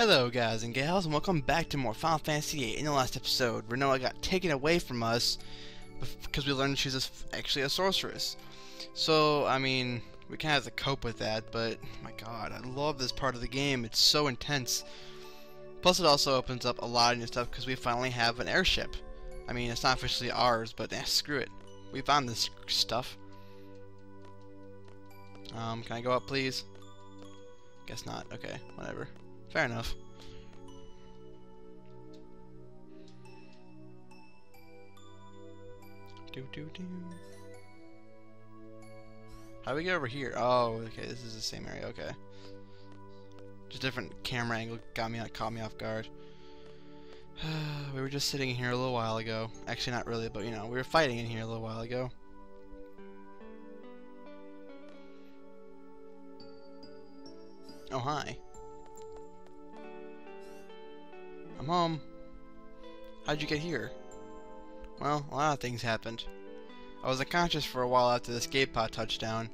Hello guys and gals, and welcome back to more Final Fantasy VIII. In the last episode, Rinoa got taken away from us because we learned she's actually a sorceress. So, I mean, we kind of have to cope with that, but my god, I love this part of the game. It's so intense. Plus it also opens up a lot of new stuff because we finally have an airship. I mean, it's not officially ours, but screw it. We found this stuff. Can I go up please? Guess not. Okay, whatever. Fair enough. How do we get over here? Oh, okay, this is the same area. Okay, just different camera angle caught me off guard. We were just sitting here a little while ago. Actually, not really, but you know, we were fighting in here a little while ago. Oh, hi. I'm home. How'd you get here? Well, a lot of things happened. I was unconscious for a while after the escape pod touchdown.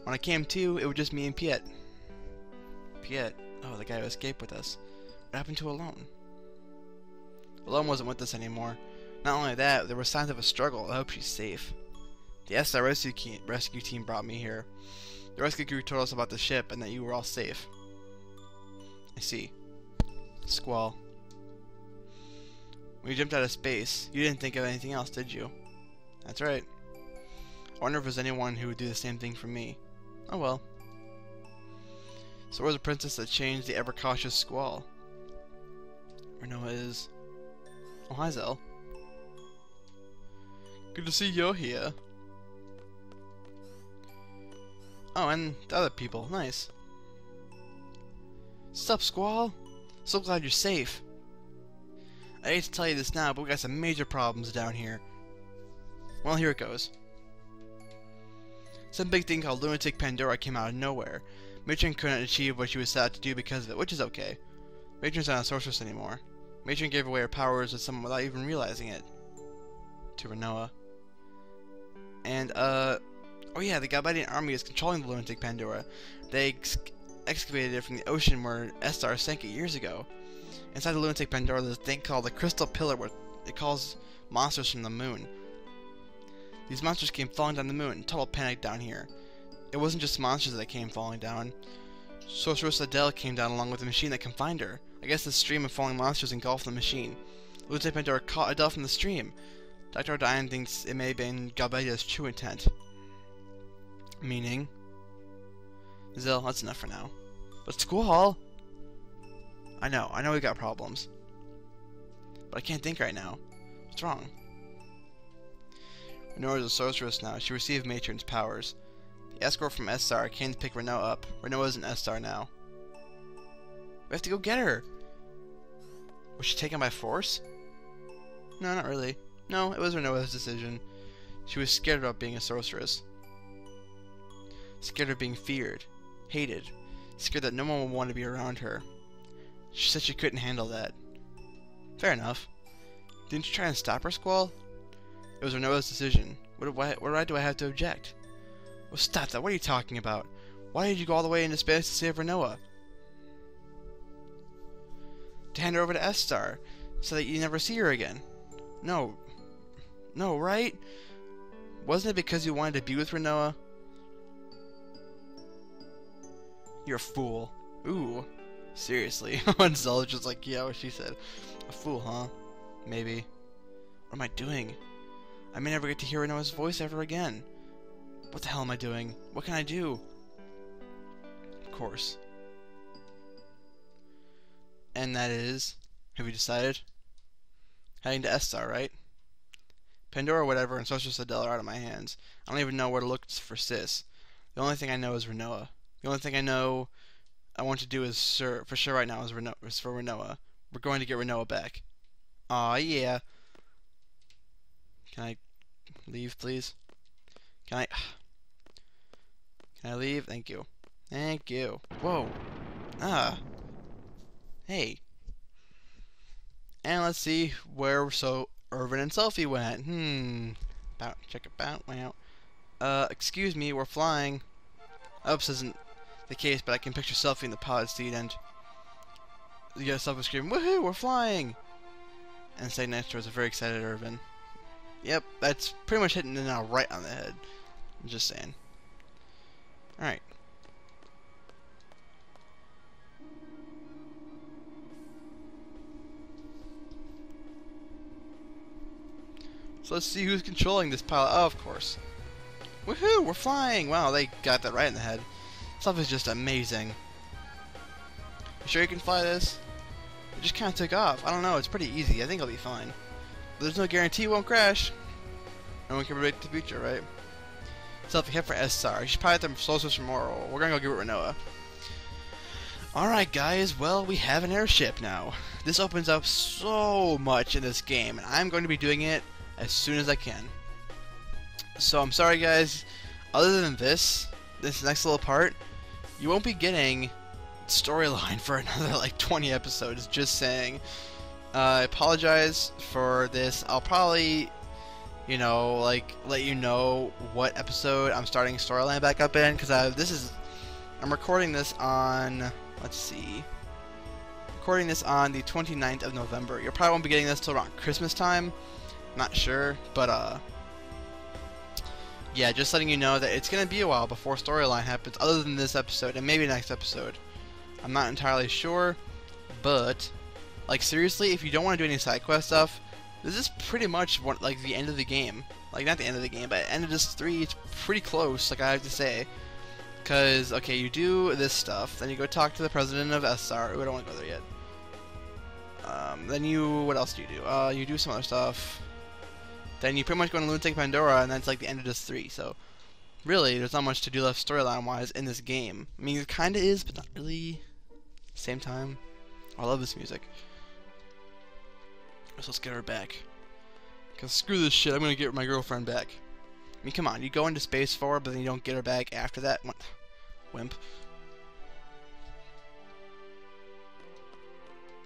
When I came to, it was just me and Piet. Piet? Oh, the guy who escaped with us. What happened to Alone? Alone wasn't with us anymore. Not only that, there were signs of a struggle. I hope she's safe. The SR rescue team brought me here. The rescue crew told us about the ship and that you were all safe. I see. Squall. When you jumped out of space, you didn't think of anything else, did you? That's right. I wonder if there's anyone who would do the same thing for me. Oh well. So where's the princess that changed the ever-cautious Squall? Rinoa is... Oh, hi, Zell. Good to see you're here. Oh, and the other people. Nice. Sup, Squall? So glad you're safe. I hate to tell you this now, but we got some major problems down here. Well, here it goes. Some big thing called Lunatic Pandora came out of nowhere. Matron couldn't achieve what she was set out to do because of it, which is okay. Matron's not a sorceress anymore. Matron gave away her powers to someone without even realizing it. To Rinoa. And, oh yeah, the Galbadian army is controlling the Lunatic Pandora. They excavated it from the ocean where Estar sank it years ago. Inside the Lunatic Pandora, there's a thing called the Crystal Pillar, where it calls monsters from the moon. These monsters came falling down the moon, total panic down here. It wasn't just monsters that came falling down. Sorceress Adele came down along with a machine that confined her. I guess the stream of falling monsters engulfed the machine. The Lunatic Pandora caught Adele from the stream. Dr. O'Diane thinks it may have been Galbadia's true intent. Meaning? Zell, that's enough for now. But Squall! I know we got problems. But I can't think right now. What's wrong? Rinoa is a sorceress now. She received Matron's powers. The escort from Estar came to pick Rinoa up. Rinoa is an Estar now. We have to go get her! Was she taken by force? No, not really. No, it was Rinoa's decision. She was scared about being a sorceress. Scared of being feared. Hated. Scared that no one would want to be around her. She said she couldn't handle that. Fair enough. Didn't you try and stop her, Squall? It was Rinoa's decision. What right do I have to object? Well, stop that. What are you talking about? Why did you go all the way into space to save Rinoa? To hand her over to Estar, so that you never see her again. No. No, right? Wasn't it because you wanted to be with Rinoa? You're a fool. Ooh. Seriously. And Zell's just like, yeah, what she said. A fool, huh? Maybe. What am I doing? I may never get to hear Rinoa's voice ever again. What the hell am I doing? What can I do? Of course. And that is... Have you decided? Heading to Estar, right? Pandora, whatever, and Sorceress Adele are out of my hands. I don't even know where to look for Sis. The only thing I know is Rinoa. The only thing I know I want to do is for sure right now is for Rinoa. We're going to get Rinoa back. Aw, yeah. Can I leave, please? Can I leave? Thank you. Thank you. Whoa. Ah. Hey. And let's see where Irvin and Sophie went. Check it out. Wow. Excuse me, we're flying. I hope this isn't the case, but I can picture Selfie in the pod seat and... You get yourself a scream, "Woohoo! We're flying!" And staying next to us, a very excited Irvin. Yep, that's pretty much hitting the nail right on the head. I'm just saying. All right. So let's see who's controlling this pilot. Oh, of course. Woohoo! We're flying! Wow, they got that right in the head. Stuff is just amazing. You sure you can fly this? It just kind of took off. I don't know. It's pretty easy. I think I'll be fine. But there's no guarantee it won't crash. No one can predict the future, right? So if we head for SR, you should pilot them closest from Oral. We're gonna go get Rinoa. Alright guys, well we have an airship now. This opens up so much in this game, and I'm going to be doing it as soon as I can. So I'm sorry guys, other than this next little part, you won't be getting storyline for another like 20 episodes, just saying. I apologize for this. I'll probably, you know, like let you know what episode I'm starting storyline back up in, because I'm recording this on, let's see, recording this on the 29th of November. You probably won't be getting this till around Christmas time. Not sure, but yeah, just letting you know that it's gonna be a while before storyline happens, other than this episode and maybe next episode. I'm not entirely sure, but like seriously, if you don't want to do any side quest stuff, this is pretty much like the end of the game. Like not the end of the game, but end of this 3. It's pretty close, like I have to say. Cause okay, you do this stuff, then you go talk to the president of SR. We don't want to go there yet. Then what else do you do? You do some other stuff. Then you pretty much go to Lunatic Pandora, and that's like the end of this 3. So really, there's not much to do left storyline-wise in this game. I mean, it kind of is, but not really. Same time, I love this music. So let's get her back. Cause screw this shit, I'm gonna get my girlfriend back. I mean, come on, you go into space for her, but then you don't get her back after that? What? Wimp.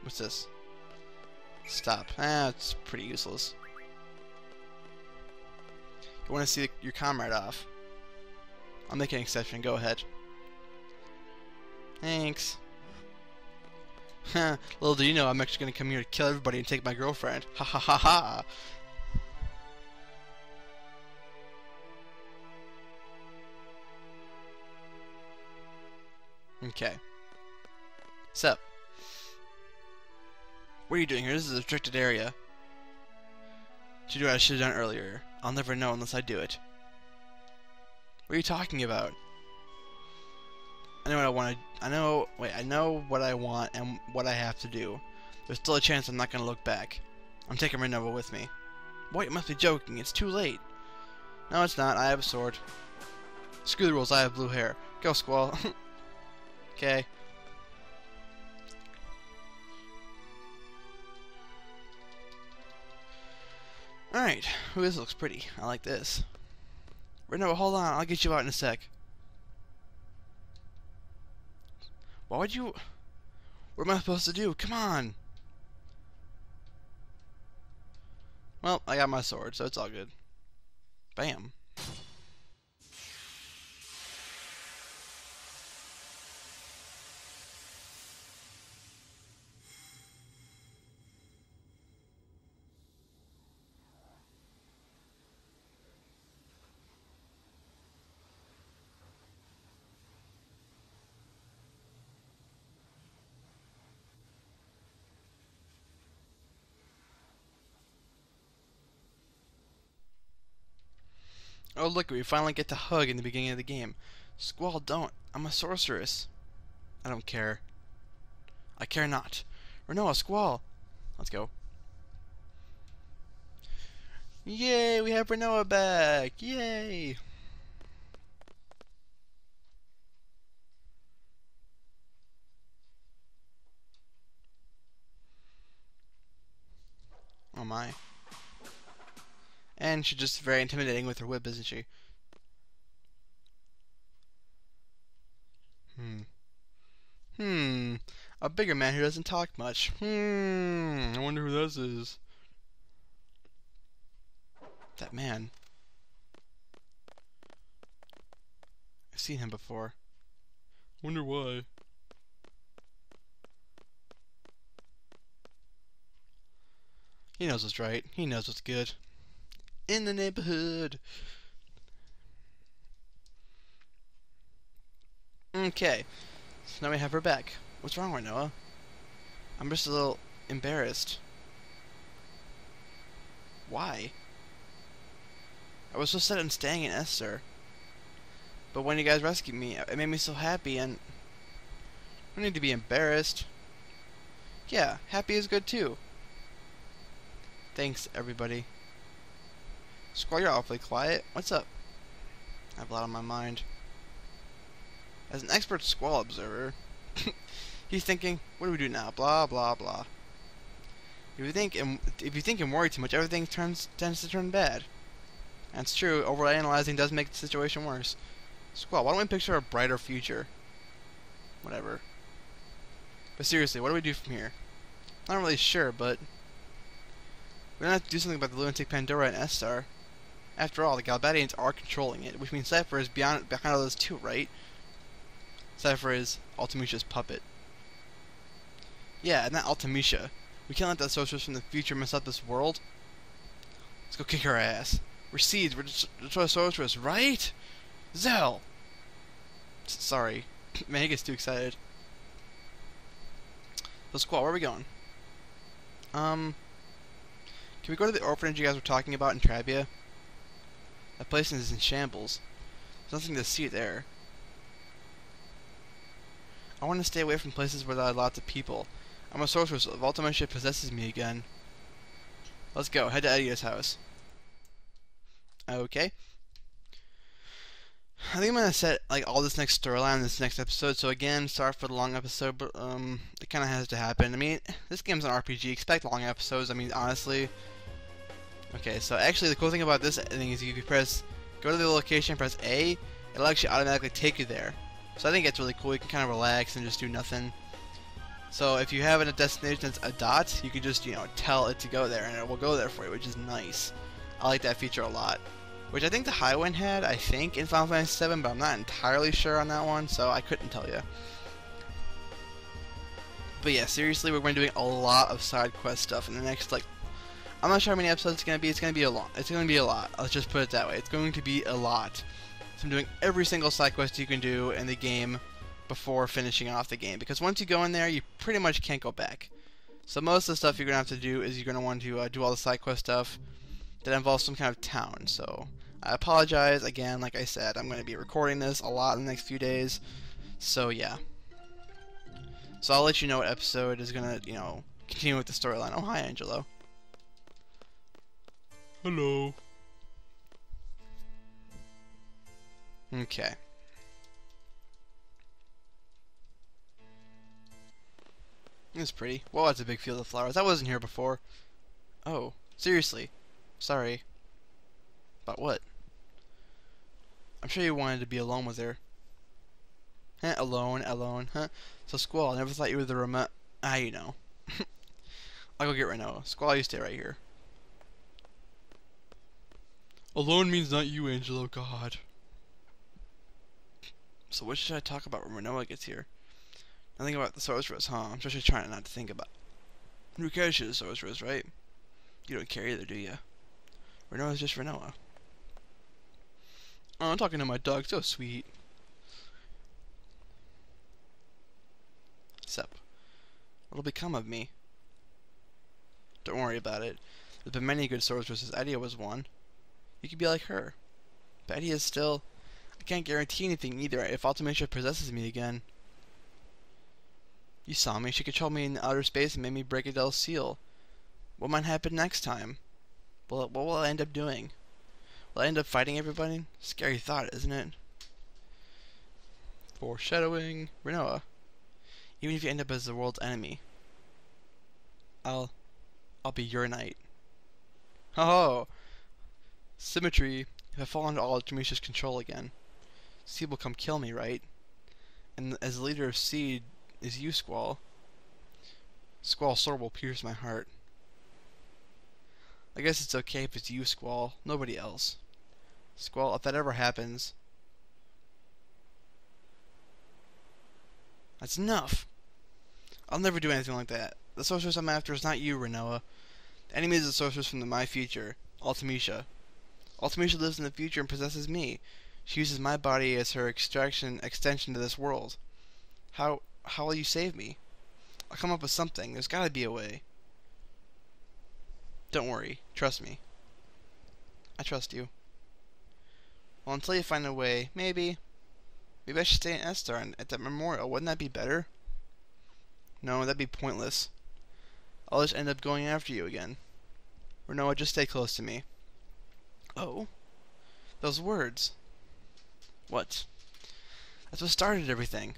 What's this? Stop. Ah, it's pretty useless. You want to see your comrade off? I'll make an exception, go ahead. Thanks. Little do you know, I'm actually gonna come here to kill everybody and take my girlfriend. Ha ha ha ha! Okay. So, what are you doing here? This is a restricted area. To do what I should have done earlier. I'll never know unless I do it. What are you talking about? I know what I want to. I know what I want and what I have to do. There's still a chance I'm not gonna look back. I'm taking Rinoa with me. Boy, you must be joking. It's too late. No, it's not. I have a sword. Screw the rules. I have blue hair. Go, Squall. Okay. Alright. Ooh, this looks pretty. I like this. Rinoa, hold on. I'll get you out in a sec. Why would you... What am I supposed to do? Come on! Well, I got my sword, so it's all good. Bam. Oh look, we finally get to hug in the beginning of the game. Squall, don't. I'm a sorceress. I don't care. I care not. Rinoa, Squall. Let's go. Yay, we have Rinoa back. Yay. Oh my. And she's just very intimidating with her whip, isn't she? A bigger man who doesn't talk much. I wonder who this is. That man. I've seen him before. Wonder why. He knows what's right. He knows what's good. In the neighborhood. Okay. So now we have her back. What's wrong, Rinoa? I'm just a little embarrassed. Why? I was so set on staying in Esther. But when you guys rescued me, it made me so happy, and I don't need to be embarrassed. Yeah, happy is good too. Thanks, everybody. Squall, you're awfully quiet. What's up? I have a lot on my mind. As an expert squall observer, he's thinking, what do we do now? Blah, blah, blah. If you think and worry too much, everything tends to turn bad. That's true. Overanalyzing does make the situation worse. Squall, why don't we picture a brighter future? Whatever. But seriously, what do we do from here? Not really sure, but we're gonna have to do something about the lunatic Pandora and S-Star. After all, the Galbadians are controlling it, which means Cypher is behind all this too, right? Cypher is Ultimicia's puppet. Yeah, and that Ultimecia. We can't let that sorceress from the future mess up this world. Let's go kick her ass. We're seeds, we're destroy sorceress, right? Zell! Sorry. Man, he gets too excited. So Squall, where are we going? Can we go to the orphanage you guys were talking about in Trabia? That place is in shambles. There's nothing to see there. I want to stay away from places where there are lots of people. I'm a sorceress. If Ultimecia possesses me again. Let's go. Head to Edia's house. Okay. I think I'm gonna set like all this next storyline in this next episode. So again, sorry for the long episode, but it kind of has to happen. I mean, this game's an RPG. Expect long episodes. I mean, honestly. Okay, so actually, the cool thing about this thing is if you go to the location, press A, it'll actually automatically take you there. So I think it's really cool. You can kind of relax and just do nothing. So if you have a destination that's a dot, you can just, you know, tell it to go there, and it will go there for you, which is nice. I like that feature a lot. Which I think the Highwind had, I think, in Final Fantasy VII, but I'm not entirely sure on that one, so I couldn't tell you. But yeah, seriously, we're going to be doing a lot of side quest stuff in the next, like, I'm not sure how many episodes it's going to be. It's going to be a lot. It's going to be a lot. Let's just put it that way. It's going to be a lot. So I'm doing every single side quest you can do in the game before finishing off the game. Because once you go in there, you pretty much can't go back. So most of the stuff you're going to have to do is you're going to want to do all the side quest stuff that involves some kind of town. So I apologize. Again, like I said, I'm going to be recording this a lot in the next few days. So yeah. So I'll let you know what episode is going to, you know, continue with the storyline. Oh, hi, Angelo. Hello. Okay. It's pretty. Whoa, that's a big field of flowers. I wasn't here before. Oh, seriously. Sorry. About what? I'm sure you wanted to be alone with her. Huh? Alone, huh? So Squall, I never thought you were the remote. Ah, you know. I'll go get Rinoa. Squall, you stay right here. Alone means not you, Angelo. God. So what should I talk about when Rinoa gets here? Nothing about the sorceress, huh? I'm sure she's trying not to think about. Who cares she's a sorceress, right? You don't care either, do you? Rinoa's just Rinoa. Oh, I'm talking to my dog. So sweet. Sup? What'll become of me? Don't worry about it. There's been many good sorceresses. Adia was one. You could be like her. But Adia is still... I can't guarantee anything either if Ultimecia possesses me again. You saw me. She controlled me in outer space and made me break Adele's seal. What might happen next time? What will I end up doing? Will I end up fighting everybody? Scary thought, isn't it? Foreshadowing. Rinoa. Even if you end up as the world's enemy, I'll be your knight. Oh, symmetry. If I fall under all Ultimecia's control again, Seed will come kill me, right? And as the leader of Seed is you, Squall. Squall's sword will pierce my heart. I guess it's okay if it's you, Squall. Nobody else. Squall, if that ever happens... That's enough! I'll never do anything like that. The sorceress I'm after is not you, Rinoa. The enemy is a sorceress from my future, Ultimecia. Ultimecia lives in the future and possesses me. She uses my body as her extension to this world. How will you save me? I'll come up with something. There's gotta be a way. Don't worry. Trust me. I trust you. Well, until you find a way, maybe I should stay in Estar at that memorial. Wouldn't that be better? No, that'd be pointless. I'll just end up going after you again. Rinoa, just stay close to me. Oh? Those words. What? That's what started everything.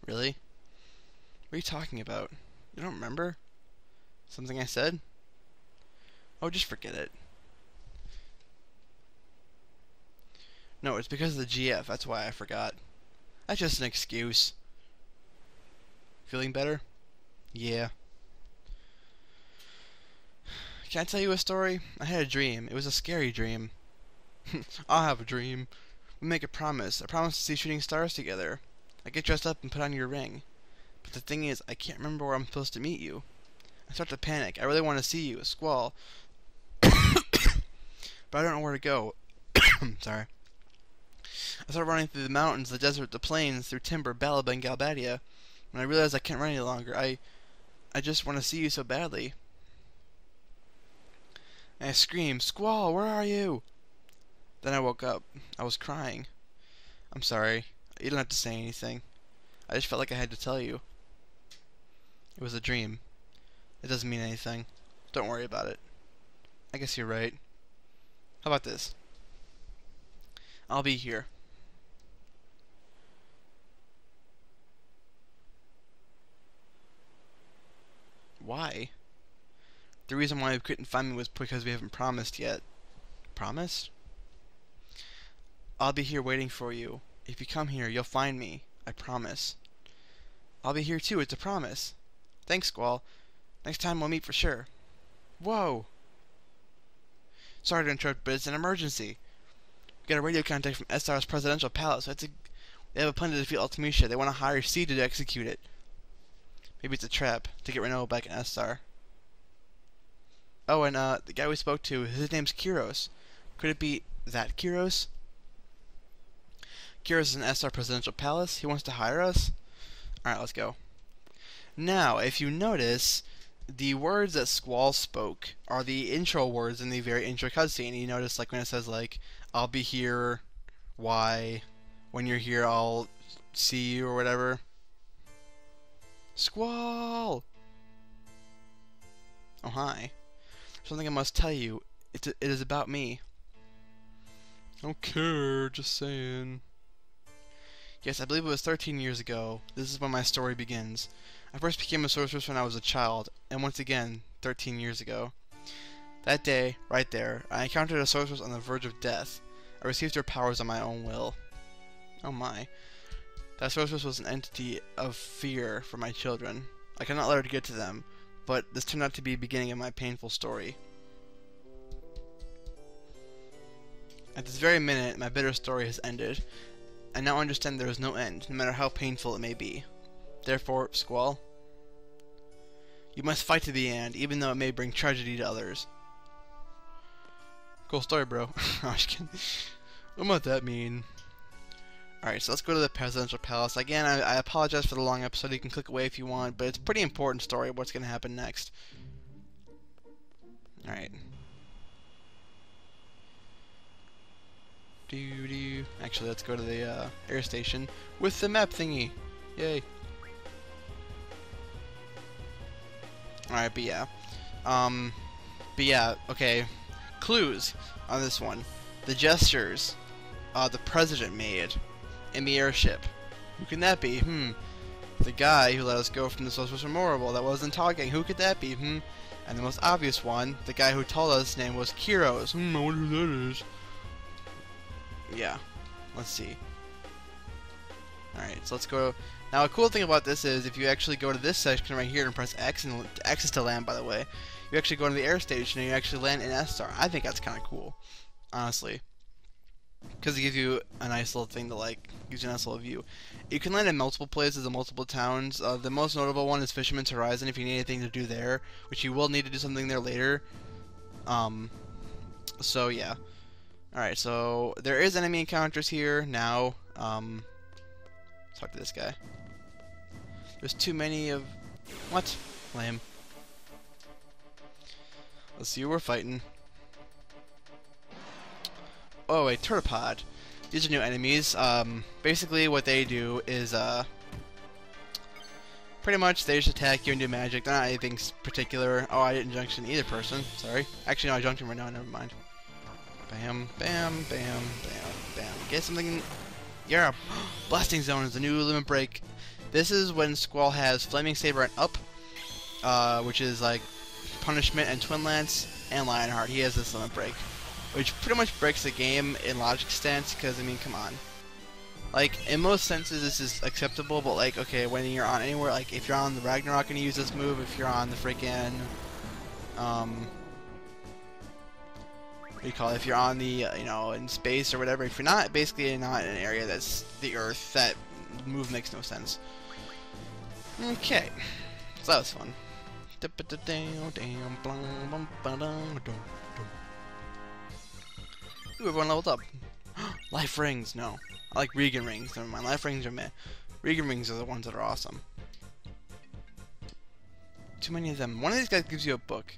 Really? What are you talking about? You don't remember? Something I said? Oh, just forget it. No, it's because of the GF. That's why I forgot. That's just an excuse. Feeling better? Yeah. Can I tell you a story? I had a dream. It was a scary dream. I'll have a dream. We make a promise. I promise to see shooting stars together. I get dressed up and put on your ring. But the thing is, I can't remember where I'm supposed to meet you. I start to panic. I really want to see you, Squall. But I don't know where to go. Sorry. I start running through the mountains, the desert, the plains, through Timber, Balaba, and Galbadia. When I realize I can't run any longer, I just want to see you so badly. And I scream, Squall, where are you? Then I woke up. I was crying. I'm sorry. You don't have to say anything. I just felt like I had to tell you. It was a dream. It doesn't mean anything. Don't worry about it. I guess you're right. How about this? I'll be here. Why? The reason why you couldn't find me was because we haven't promised yet. Promised? I'll be here waiting for you. If you come here, you'll find me. I promise. I'll be here too, it's a promise. Thanks, Squall. Next time we'll meet for sure. Whoa! Sorry to interrupt, but it's an emergency. We got a radio contact from Estar's presidential palace. They have a plan to defeat Ultimecia. They want to hire C to execute it. Maybe it's a trap to get Rinoa back in Estar. Oh, and the guy we spoke to, his name's Kiros. Could it be that Kiros? Kiros is in Estar presidential palace. He wants to hire us. Alright, let's go. Now, if you notice, the words that Squall spoke are the intro words in the very intro cutscene. You notice, like, when it says, like, I'll be here, why, when you're here, I'll see you, or whatever. Squall! Oh, hi. Something I must tell you. It is about me. I don't care, just saying. Yes, I believe it was 13 years ago. This is when my story begins. I first became a sorceress when I was a child, and once again, 13 years ago. That day, right there, I encountered a sorceress on the verge of death. I received her powers on my own will. Oh my. That sorceress was an entity of fear for my children. I could not let her get to them, but this turned out to be the beginning of my painful story. At this very minute, my bitter story has ended. I now understand there is no end, no matter how painful it may be. Therefore, Squall, you must fight to the end, even though it may bring tragedy to others. Cool story, bro. I'm just kidding. What might that mean? Alright, so let's go to the presidential palace. Again, I apologize for the long episode. You can click away if you want, but it's a pretty important story of what's going to happen next. Alright. Actually, let's go to the air station with the map thingy. Yay. Alright, but yeah. Okay. Clues on this one. The gestures the president made in the airship. Who can that be? The guy who let us go from the Socialist Memorial that wasn't talking. Who could that be? And the most obvious one, the guy who told us his name was Kiros. I wonder who that is. Yeah. Let's see. Alright, so let's go. Now, a cool thing about this is if you actually go to this section right here and press X, and X is to land, by the way, you actually go to the air station and you actually land in Estar. I think that's kind of cool, honestly. because it gives you a nice little thing to like, gives you a nice little view. You can land in multiple places and multiple towns. The most notable one is Fisherman's Horizon if you need anything to do there, which you will need to do something there later. So yeah. Alright, so there is enemy encounters here now. Let's talk to this guy. There's too many of... What? Lame. Let's see who we're fighting. Oh, a pteropod. These are new enemies. Basically what they do is, pretty much they just attack you and do magic. They're not anything particular. Oh, I didn't junction either person. Sorry. Actually, no, I junked him right now. Never mind. Bam, bam, bam, bam, bam. Get something... Yeah, Blasting Zone is the new limit break. This is when Squall has Flaming Saber and Up, which is like Punishment and Twin Lance, and Lionheart. He has this limit break, which pretty much breaks the game in logic stance, because, I mean, come on. Like, in most senses this is acceptable, but like, okay, when you're on anywhere, like, if you're on the Ragnarok and you use this move, if you're on the freaking, what do you call it, if you're on the, you know, in space or whatever, if you're not, basically not in an area that's the Earth, that move makes no sense. Okay, so that was fun. Ooh, everyone leveled up. Life rings, no. I like Regan rings, never mind. Life rings are meh. Regan rings are the ones that are awesome. Too many of them. One of these guys gives you a book.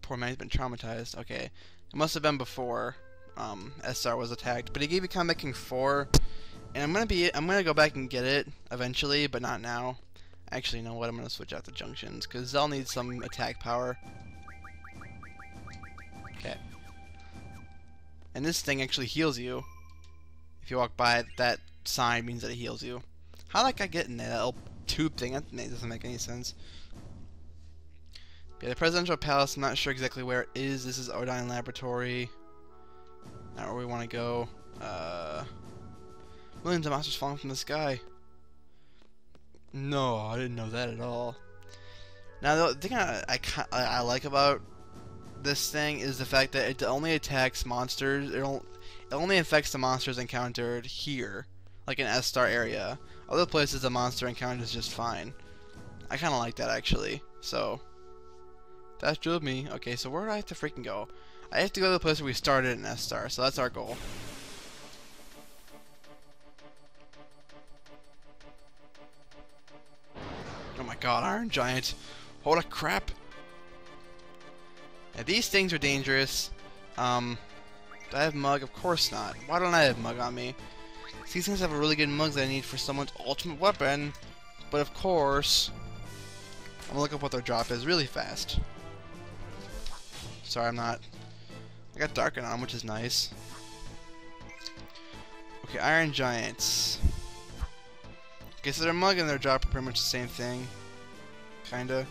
Poor man, he's been traumatized. Okay. It must have been before SR was attacked. But he gave you Combat King 4. And I'm gonna go back and get it eventually, but not now. Actually, you know what? I'm gonna switch out the junctions, because Zell needs some attack power. Okay. And this thing actually heals you. If you walk by it, that sign means that it heals you. How did that guy get in there? That little tube thing? That doesn't make any sense. Yeah, the Presidential Palace, I'm not sure exactly where it is. This is Odine Laboratory. Not where we want to go. Millions of monsters falling from the sky. No, I didn't know that at all. Now, the thing I like about this thing is the fact that it only attacks monsters. It only affects the monsters encountered here, like in S-Star area. Other places the monster encounter is just fine. I kind of like that actually. So that's drilled me. Okay, so where do I have to freaking go? I have to go to the place where we started in S-Star. So that's our goal. Oh my God, Iron Giant! Holy crap! Yeah, these things are dangerous. Do I have Mug? Of course not. Why don't I have Mug on me? These things have a really good Mug that I need for someone's ultimate weapon. But of course, I'm gonna look up what their drop is really fast. Sorry, I'm not. I got Darken on them, which is nice. Okay, Iron Giants. Okay, so their Mug and their drop are pretty much the same thing. Kinda.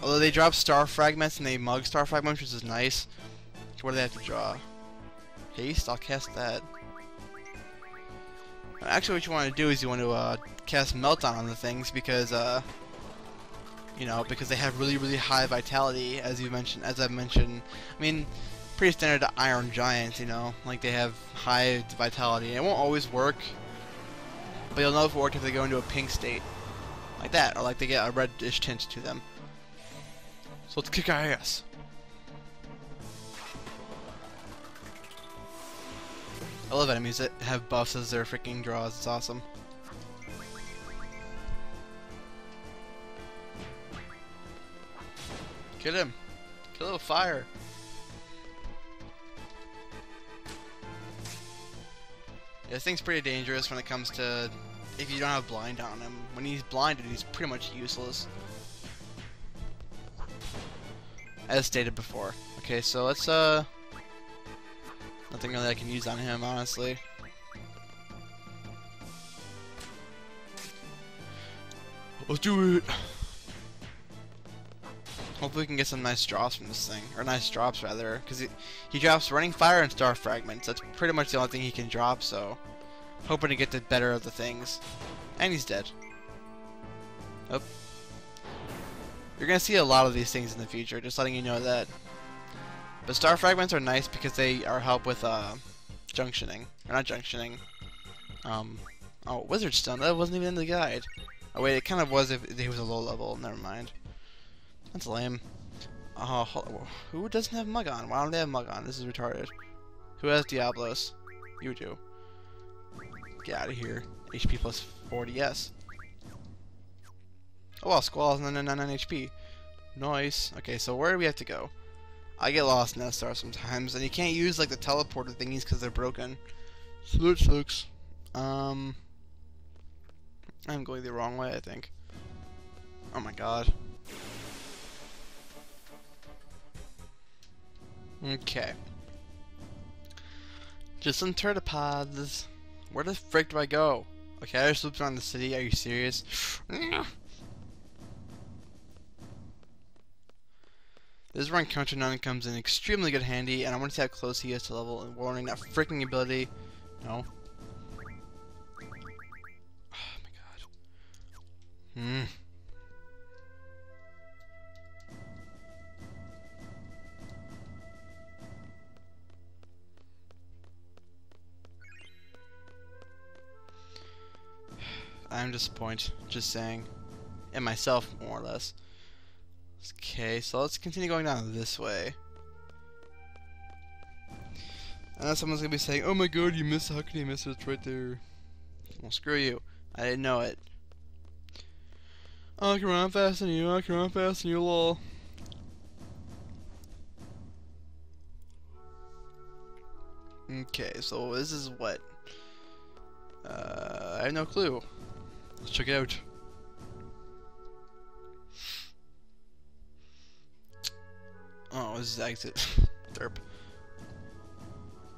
Although they drop Star Fragments and they Mug Star Fragments, which is nice. So what do they have to draw? Haste? I'll cast that. Actually, what you want to do is you want to cast Meltdown on the things because, you know, because they have really, really high vitality, as I've mentioned. I mean, pretty standard to Iron Giants, you know, like they have high vitality. It won't always work, but you'll know if it worked if they go into a pink state, like that, or like they get a reddish tint to them. So let's kick our ass. I love enemies that have buffs as their freaking draws. It's awesome. Kill him. Kill him with fire. Yeah, this thing's pretty dangerous when it comes to if you don't have blind on him. When he's blinded, he's pretty much useless. As stated before. Okay, so let's nothing really I can use on him, honestly. Let's do it! Hopefully we can get some nice drops from this thing. Or nice drops, rather. Because he drops Running Fire and Star Fragments. That's pretty much the only thing he can drop, so... hoping to get the better of the things. And he's dead. Oh. You're gonna see a lot of these things in the future, just letting you know that. But star fragments are nice because they are help with junctioning. Or not junctioning. Oh, wizard stone. That wasn't even in the guide. Oh wait, it kind of was if he was a low level. Never mind. That's lame. Who doesn't have Mugon? Why don't they have Mugon? This is retarded. Who has Diablos? You do. Get out of here. HP plus 40, yes. Oh well, Squall has 999 HP. Nice. Okay, so where do we have to go? I get lost in that star sometimes, and you can't use like the teleporter thingies because they're broken. So that sucks. I'm going the wrong way, I think. Oh my god. Okay. Just some turtlepods. Where the frick do I go? Okay, I just looped around the city. Are you serious? This is where Encounter None comes in extremely good handy, and I want to see how close he is to level and warning that freaking ability. No. Oh my god. I'm disappointed, just saying. And myself, more or less. Okay, so let's continue going down this way. And then someone's gonna be saying, oh my god, you missed it, how can you miss it? It's right there. Well, screw you. I didn't know it. Oh, I can run faster than you, I can run faster than you, lol. Okay, so this is what? I have no clue. Let's check it out. Oh, this is exit. Derp.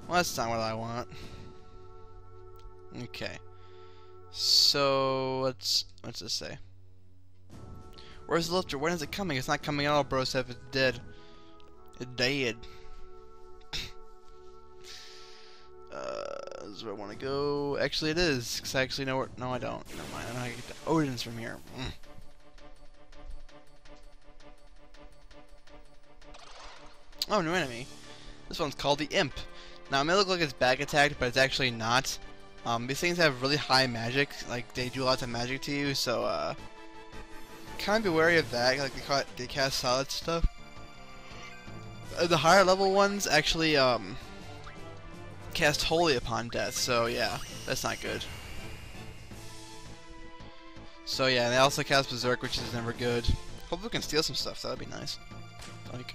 Well, that's not what I want. Okay. So, what's this say? Where's the lifter? When is it coming? It's not coming at all, bro. It's dead. It dead. This is where I want to go. Actually, it is. Because I actually know where. No, I don't. Never mind. I know how to get to Odin's from here. Oh, new enemy. This one's called the Imp. Now, it may look like it's back attacked, but it's actually not. These things have really high magic. Like, they do lots of magic to you, so, kind of be wary of that. Like, they cast solid stuff. The higher level ones actually, cast Holy upon death, so yeah, that's not good. So yeah, they also cast Berserk, which is never good. Hope we can steal some stuff, that'd be nice. Like,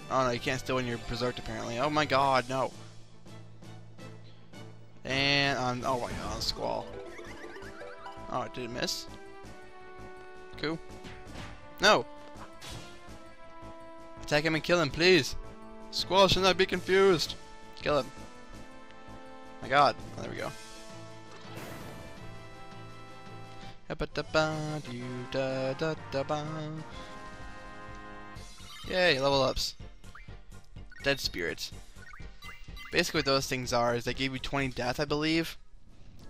oh no, you can't steal when you're berserked apparently. Oh my god, no. And oh my god, Squall. Oh, did it miss? Cool. No! Attack him and kill him, please! Squall should not be confused! Kill him. My god. Oh, there we go. Yay, level ups. Dead spirits. Basically what those things are is they give you 20 death, I believe.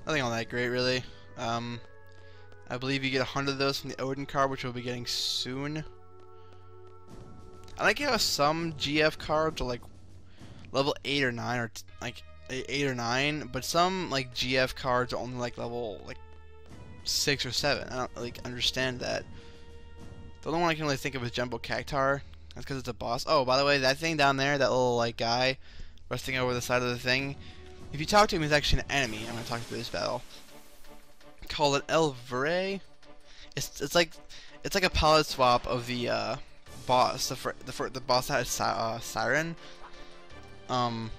Nothing all that great, really. I believe you get 100 of those from the Odin card, which we'll be getting soon. I like how some GF cards are like level 8 or 9, or like 8 or 9, but some like GF cards are only like level like 6 or 7. I don't like understand that. The only one I can really think of is Jumbo Cactar. That's because it's a boss. Oh, by the way, that thing down there, that little like guy resting over the side of the thing, if you talk to him, he's actually an enemy. I'm gonna talk through this battle. Call it Elvire. It's like a palette swap of the boss, the boss that has Siren.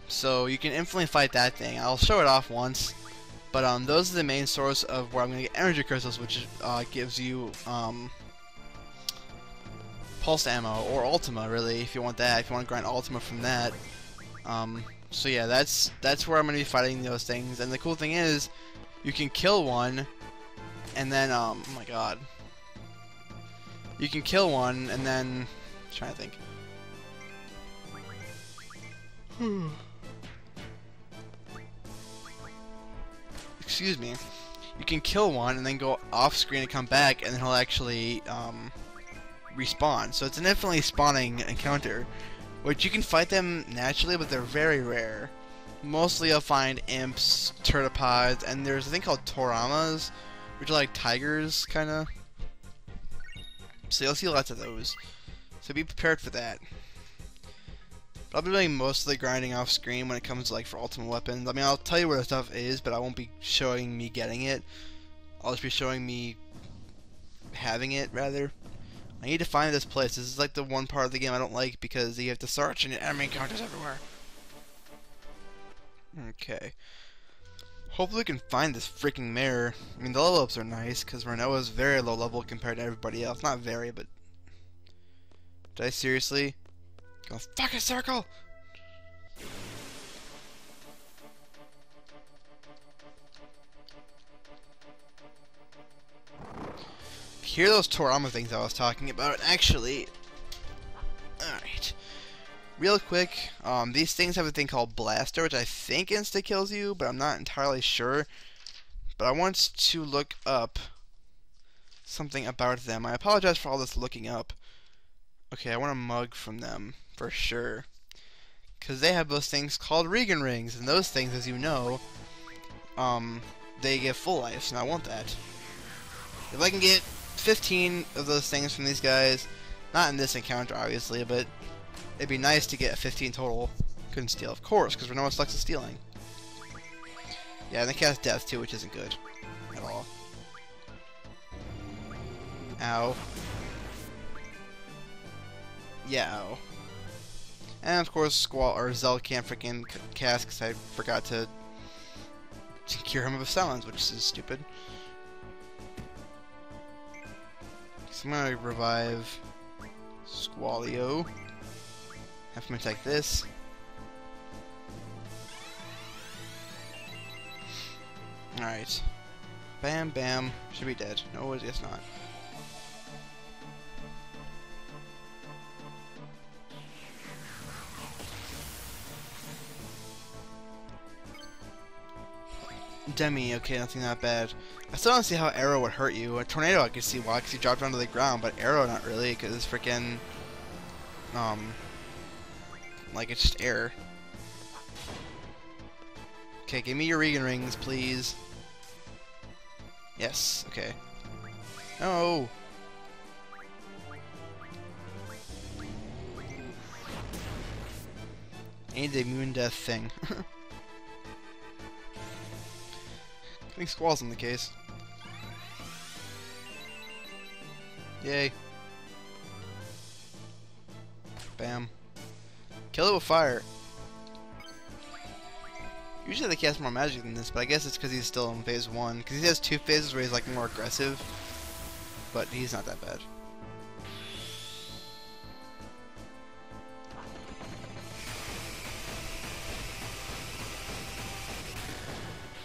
So you can infinitely fight that thing. I'll show it off once, but those are the main source of where I'm gonna get energy crystals, which gives you pulse ammo or Ultima, really, if you want that. If you want to grind Ultima from that. So yeah, that's where I'm gonna be fighting those things. And the cool thing is, you can kill one, and then oh my god, you can kill one, and then I'm trying to think. Excuse me. You can kill one and then go off screen and come back, and then he'll actually respawn. So it's an infinitely spawning encounter, which you can fight them naturally, but they're very rare. Mostly you'll find imps, pteropods, and there's a thing called toramas, which are like tigers, kinda. So you'll see lots of those. So be prepared for that. But I'll be doing mostly grinding off screen when it comes to like for ultimate weapons. I mean, I'll tell you where the stuff is, but I won't be showing me getting it. I'll just be showing me having it, rather. I need to find this place. This is like the one part of the game I don't like because you have to search and enemy encounters everywhere. Okay. Hopefully we can find this freaking mare. I mean, the level ups are nice because Rinoa is very low level compared to everybody else. Not very, but... Did I seriously? Go fucking circle! Here are those Torama things I was talking about. Actually... Alright. Real quick, these things have a thing called Blaster, which I think insta-kills you, but I'm not entirely sure. But I want to look up something about them. I apologize for all this looking up. Okay, I want a mug from them, for sure. Because they have those things called Regan Rings, and those things, as you know, they give full life, and I want that. If I can get 15 of those things from these guys, not in this encounter, obviously, but it'd be nice to get 15 total. Couldn't steal, of course, because Rinoa sucks at stealing. Yeah, and they cast Death, too, which isn't good. At all. Ow. Yeah, ow. And, of course, Zell can't freaking cast, because I forgot to cure him of silence, which is stupid. So I'm gonna revive Squallio. Have him attack this. Alright. Bam, bam. Should be dead. No, I guess not. Demi, okay, nothing that bad. I still don't see how Arrow would hurt you. A Tornado I could see why, because he dropped onto the ground, but Arrow not really, because it's freaking... like it's just air. Okay, give me your Regan Rings, please. Yes, okay. No! I need the immune death thing. I think Squall's in the case. Yay. Bam. Kill it with fire. Usually they cast more magic than this, but I guess it's because he's still in phase 1. Because he has 2 phases where he's like more aggressive. But he's not that bad.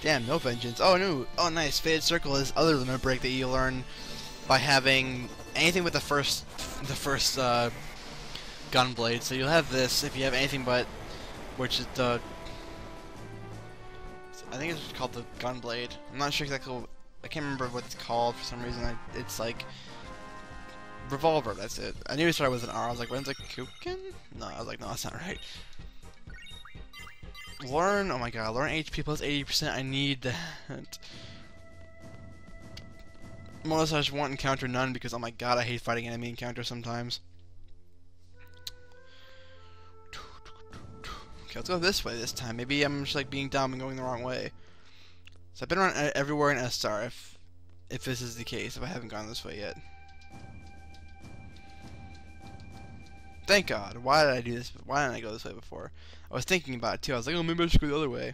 Damn, no vengeance. Oh no! Oh nice. Faded Circle is other limit break that you learn by having anything with the first gunblade. So you'll have this if you have anything but, which is the, I think it's called the gunblade. I'm not sure exactly. I can't remember what it's called for some reason. It's like revolver. That's it. I knew it started with an R. I was like, when's it Kukin? No, I was like, no, that's not right. Learn, oh my god, learn HP plus 80%, I need that. Most I just want encounter none because, oh my god, I hate fighting enemy encounters sometimes. Okay, let's go this way this time. Maybe I'm just like being dumb and going the wrong way. So I've been around everywhere in S-Star if this is the case, if I haven't gone this way yet. Thank God. Why did I do this? Why didn't I go this way before? I was thinking about it too. I was like, oh, maybe I should go the other way.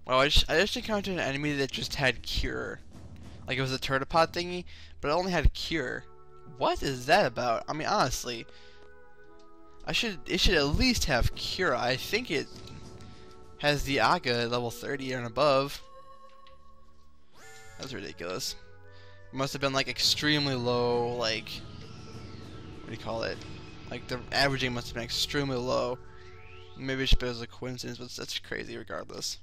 Well, I just encountered an enemy that just had Cure. Like it was a pterodopod thingy, but it only had Cure. What is that about? I mean, honestly, it should at least have Cure. I think it has the Aga at level 30 and above. That's ridiculous. It must have been like extremely low, like, what do you call it? Like the averaging must have been extremely low. Maybe it's just a coincidence, but that's crazy regardless.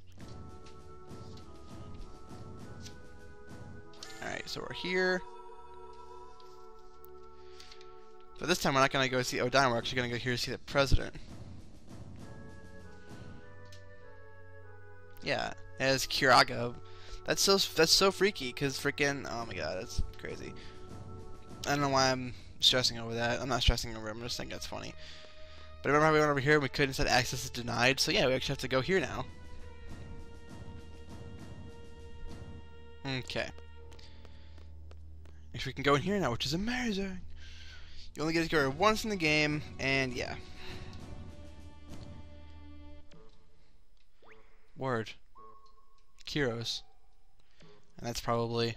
Alright, so we're here. But this time we're not gonna go see Odine, we're actually gonna go here to see the president. Yeah, as Kiraga. That's so freaky, cause freaking, oh my god, that's crazy. I don't know why I'm stressing over that. I'm not stressing over it, I'm just saying that's funny. But remember how we went over here and we couldn't set access is denied? So yeah, we actually have to go here now. Okay. Actually, we can go in here now, which is amazing. You only get to go here once in the game, and yeah. Word. Kiros. And that's probably...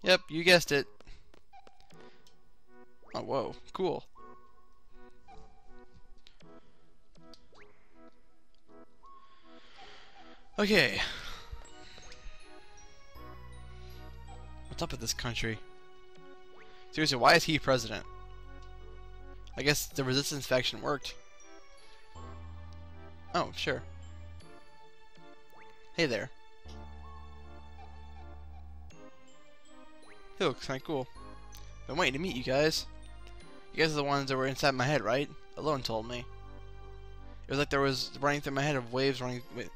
Yep, you guessed it. Oh, whoa. Cool. Okay. What's up with this country? Seriously, why is he president? I guess the resistance faction worked. Oh, sure. Hey there. He looks kinda cool. Been waiting to meet you guys. You guys are the ones that were inside my head, right? Alone told me. It was like there was running through my head of waves running. It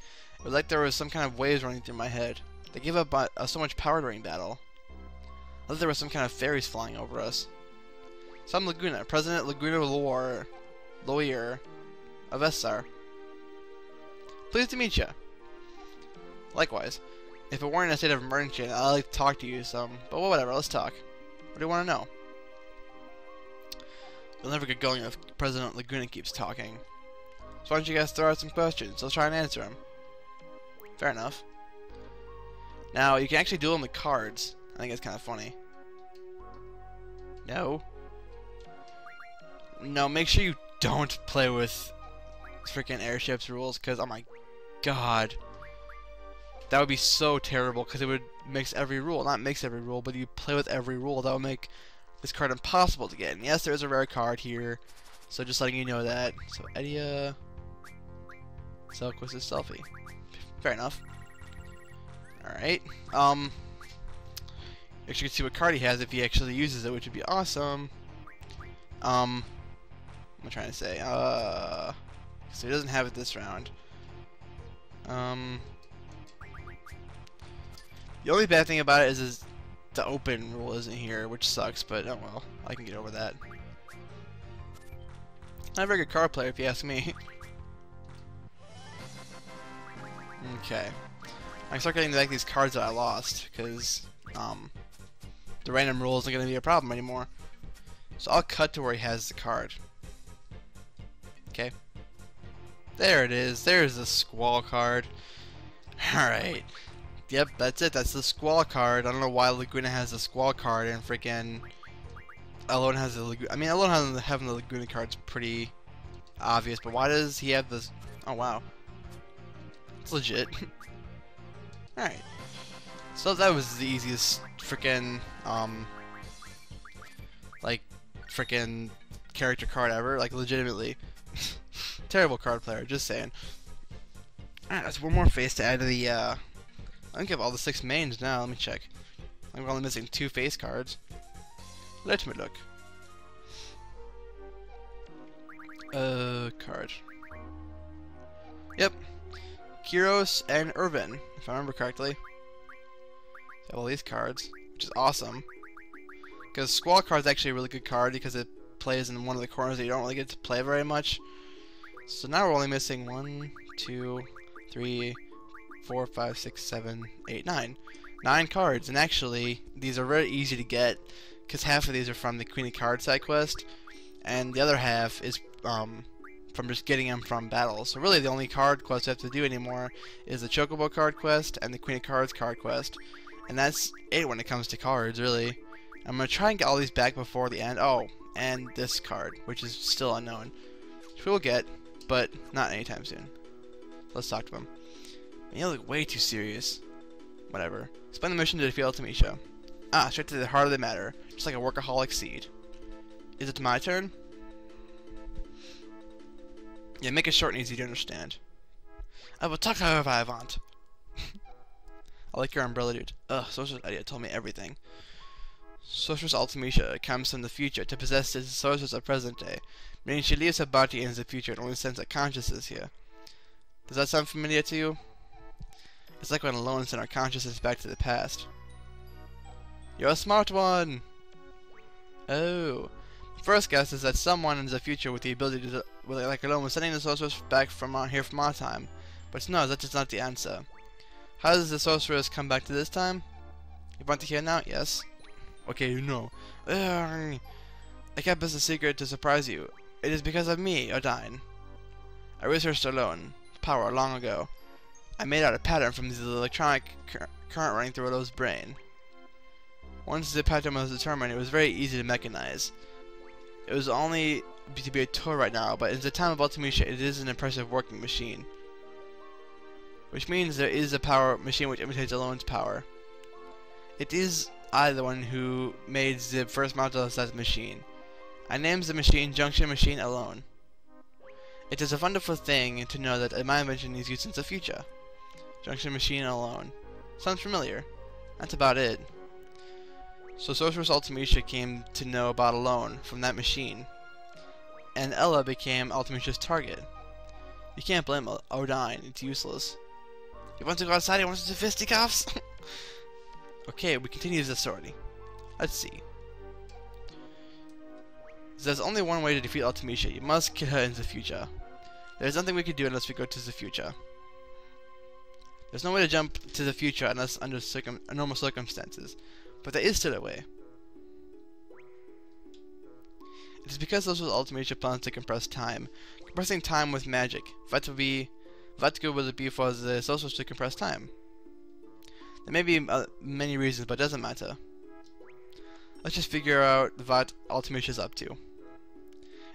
was like there was some kind of waves running through my head. They gave up so much power during battle. I thought there was some kind of fairies flying over us. So I'm Laguna, President Laguna Lawyer of Essar. Pleased to meet you. Likewise. If it weren't in a state of emergency, I'd like to talk to you some. But whatever, let's talk. What do you want to know? We'll never get going if President Laguna keeps talking. So why don't you guys throw out some questions? Let's try and answer them. Fair enough. Now, you can actually duel them with cards. I think it's kind of funny. No. No, make sure you don't play with freaking airships rules, because, oh my god. That would be so terrible, because it would mix every rule. Not mix every rule, but you play with every rule. That would make this card impossible to get. And yes, there is a rare card here, so just letting you know that. So, Edia... Selquist is Selfie. Fair enough. Alright. Actually, you can see what card he has if he actually uses it, which would be awesome. What am I trying to say? So he doesn't have it this round. The only bad thing about it is the open rule isn't here, which sucks, but oh well, I can get over that. Not a very good card player, if you ask me. Okay. I start getting back these cards that I lost, because, the random rule isn't going to be a problem anymore. So I'll cut to where he has the card. Okay. There it is. There's the Squall card. Alright. Yep, that's it. That's the Squall card. I don't know why Laguna has the Squall card and freaking Alone has the Laguna. I mean, Alone having the Laguna card's pretty obvious, but why does he have this? Oh, wow. It's legit. Alright. So that was the easiest freaking, like, freaking character card ever. Like, legitimately. Terrible card player, just saying. Alright, there's one more face to add to the, I think I have all the 6 mains now. Let me check. I'm only missing 2 face cards. Let me look. Card. Yep. Kiros and Irvin, if I remember correctly. Have all these cards, which is awesome. Because Squall card is actually a really good card because it plays in one of the corners that you don't really get to play very much. So now we're only missing 1, 2, 3, 4, 5, 6, 7, 8, 9. 9 cards, and actually, these are very easy to get, because half of these are from the Queen of Cards side quest, and the other half is from just getting them from battles. So really, the only card quest we have to do anymore is the Chocobo card quest and the Queen of Cards card quest, and that's it when it comes to cards, really. I'm going to try and get all these back before the end. Oh, and this card, which is still unknown, which we'll get, but not anytime soon. Let's talk to him. You look way too serious. Whatever. Explain the mission to defeat Ultimisha. Ah, straight to the heart of the matter. Just like a workaholic seed. Is it my turn? Yeah, make it short and easy to understand. I will talk however I want. I like your umbrella, dude. Ugh, social idea told me everything. Sorceress Ultimecia comes from the future to possess the sorceress of present day, meaning she leaves her body in the future and only sends her consciousness here. Does that sound familiar to you? It's like when Alone sent our consciousness back to the past. You're a smart one! Oh. First guess is that someone in the future with the ability to, like Alone, was sending the sorceress back from here from our time. But no, that is not the answer. How does the sorceress come back to this time? You want to hear now? Yes. Okay, you know. I kept this a secret to surprise you. It is because of me, Odine. I researched Alone power long ago. I made out a pattern from the electronic current running through Alone's brain. Once the pattern was determined, it was very easy to mechanize. It was only to be a toy right now, but in the time of Ultimecia, it is an impressive working machine. Which means there is a power machine which imitates Alone's power. It is I the one who made the first model of that machine. I named the machine Junction Machine Alone. It is a wonderful thing to know that my invention is used in the future. Junction Machine Alone. Sounds familiar. That's about it. So Sorceress Ultimecia came to know about Alone from that machine. And Ella became Ultimecia's target. You can't blame Odine, it's useless. You want to go outside? You want to do fisticuffs? Okay, we continue the story. Let's see. There's only one way to defeat Ultimecia. You must kill her in the future. There's nothing we can do unless we go to the future. There's no way to jump to the future unless under normal circumstances. But there is still a way. It is because those with Ultimecia plans to compress time. Compressing time with magic. What good would it be for the sorceress to compress time? There may be many reasons, but it doesn't matter. Let's just figure out what Ultimecia is up to.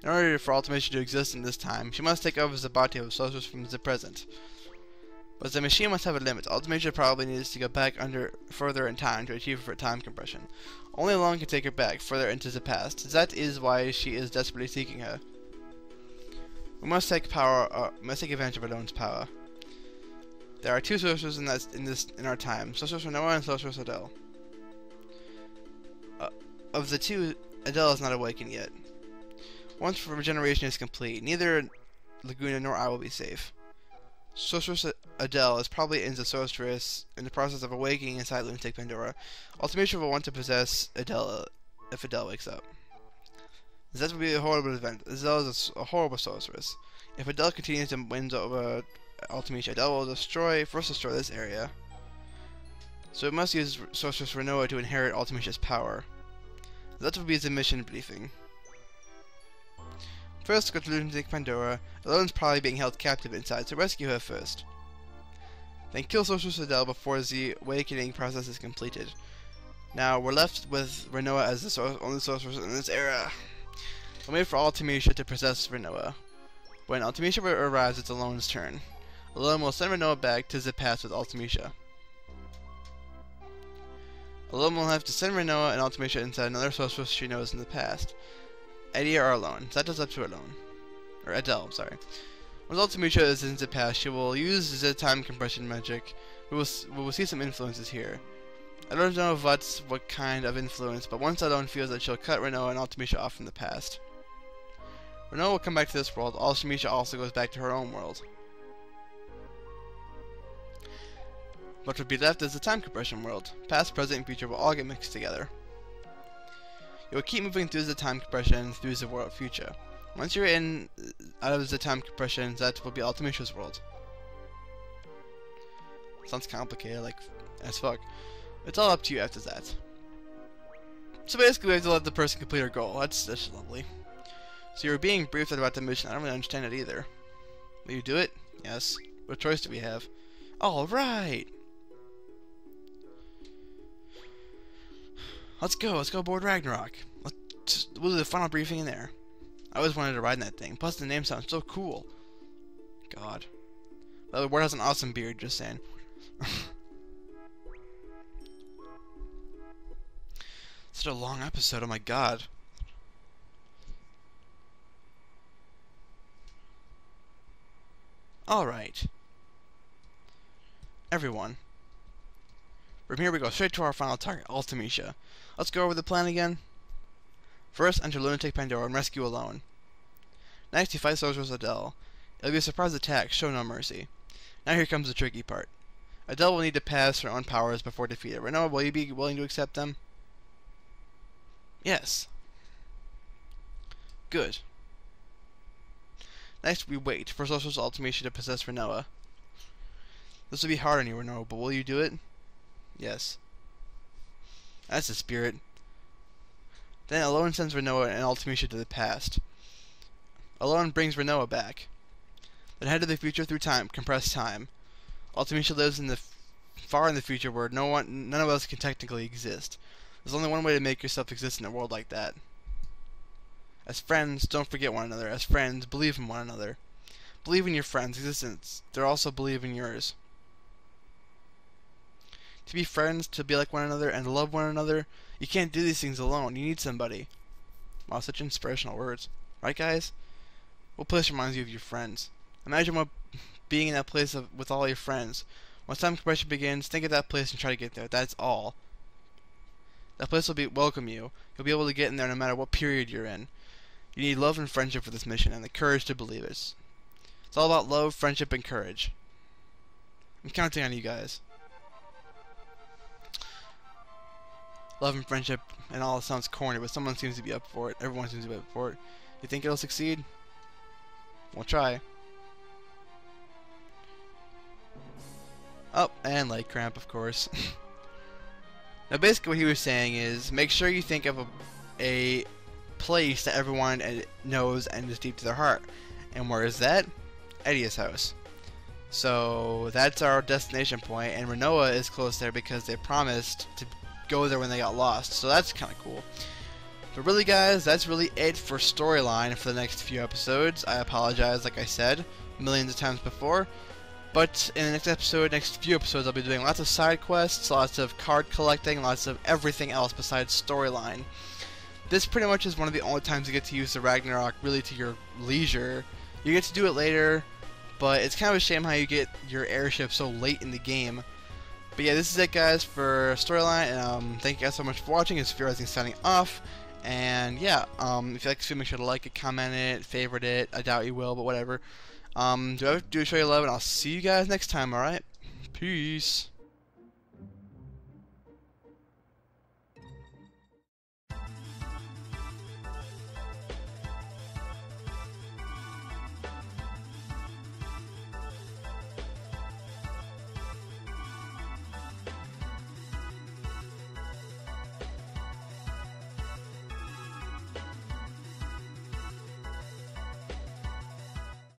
In order for Ultimecia to exist in this time, she must take over the body of sorceress from the present. But the machine must have a limit. Ultimecia probably needs to go back further in time to achieve her time compression. Only Alone can take her back further into the past. That is why she is desperately seeking her. We must take advantage of Alone's power. There are two sorcerers in our time, Sorceress Rinoa and Sorceress Adele. Of the two, Adele is not awakened yet. Once regeneration is complete, neither Laguna nor I will be safe. Sorceress Adele is probably in the process of awakening inside Lunatic Pandora. Ultimecia will want to possess Adele if Adele wakes up. That would be a horrible event. Adele is a horrible sorceress. If Adele continues to win over Ultimecia, Adele will first destroy this area. So it must use Sorceress Rinoa to inherit Ultimecia's power. That will be the mission briefing. First, go to Lunatic Pandora. Alone's probably being held captive inside, so rescue her first. Then kill Sorceress Adele before the awakening process is completed. Now, we're left with Rinoa as the only sorceress in this era. We'll wait for Ultimecia to possess Rinoa. When Ultimecia arrives, it's Alone's turn. Alone will send Rinoa back to the past with Ultimecia. Alone will have to send Rinoa and Ultimecia inside another sorceress she knows in the past. Eddie or Alone. That is up to Alone. Or Adele, I'm sorry. Once Ultimecia is in the past, she will use the time compression magic. We will see some influences here. I don't know what kind of influence, but once Alone feels that she'll cut Rinoa and Ultimecia off from the past. Rinoa will come back to this world. Ultimecia also goes back to her own world. What would be left is the time compression world. Past, present, and future will all get mixed together. You will keep moving through the time compression through the world future. Once you're out of the time compression, that will be Ultimecia's world. Sounds complicated, like as fuck. It's all up to you after that. So basically, we have to let the person complete her goal. That's lovely. So you're being briefed about the mission. I don't really understand it either. Will you do it? Yes. What choice do we have? All right. Let's go board Ragnarok. We'll do the final briefing in there. I always wanted to ride in that thing. Plus the name sounds so cool. God. The word has an awesome beard, just saying. Such a long episode, oh my god. Alright. Everyone. From here we go straight to our final target, Ultimecia. Let's go over the plan again. First, enter Lunatic Pandora and rescue alone. Next, you fight Sorceress Adele. It'll be a surprise attack, show no mercy. Now here comes the tricky part. Adele will need to pass her own powers before defeated. Rinoa, will you be willing to accept them? Yes. Good. Next, we wait for Sorceress Ultimecia to possess Rinoa. This will be hard on you, Rinoa, but will you do it? Yes. That's the spirit. Then Alone sends Rinoa and Ultimecia to the past. Alone brings Rinoa back. Then head to the future through time, compressed time. Ultimecia lives in the far in the future where none of us can technically exist. There's only one way to make yourself exist in a world like that. As friends, don't forget one another. As friends, believe in one another. Believe in your friends' existence. They'll also believe in yours. To be friends, to be like one another, and to love one another, you can't do these things alone. You need somebody. Wow, such inspirational words. Right, guys? What place reminds you of your friends? Imagine what being in that place with all your friends. Once time compression begins, think of that place and try to get there. That's all. That place will welcome you. You'll be able to get in there no matter what period you're in. You need love and friendship for this mission, and the courage to believe it. It's all about love, friendship, and courage. I'm counting on you guys. Love and friendship and all sounds corny, but someone seems to be up for it. Everyone seems to be up for it. You think it'll succeed? We'll try. Oh, and leg cramp, of course. Now, basically what he was saying is, make sure you think of a place that everyone knows and is deep to their heart. And where is that? Edia's house. So, that's our destination point, and Rinoa is close there because they promised to go there when they got lost. So that's kind of cool. But really, guys, that's really it for storyline for the next few episodes. I apologize, like I said, millions of times before. But in the next few episodes, I'll be doing lots of side quests, lots of card collecting, lots of everything else besides storyline. This pretty much is one of the only times you get to use the Ragnarok really to your leisure. You get to do it later, but it's kind of a shame how you get your airship so late in the game. But yeah, this is it, guys, for storyline, and thank you guys so much for watching. It's FuryRising signing off, and yeah, if you like this video, make sure to like it, comment it, favorite it. I doubt you will, but whatever. Do show you love, and I'll see you guys next time, alright? Peace.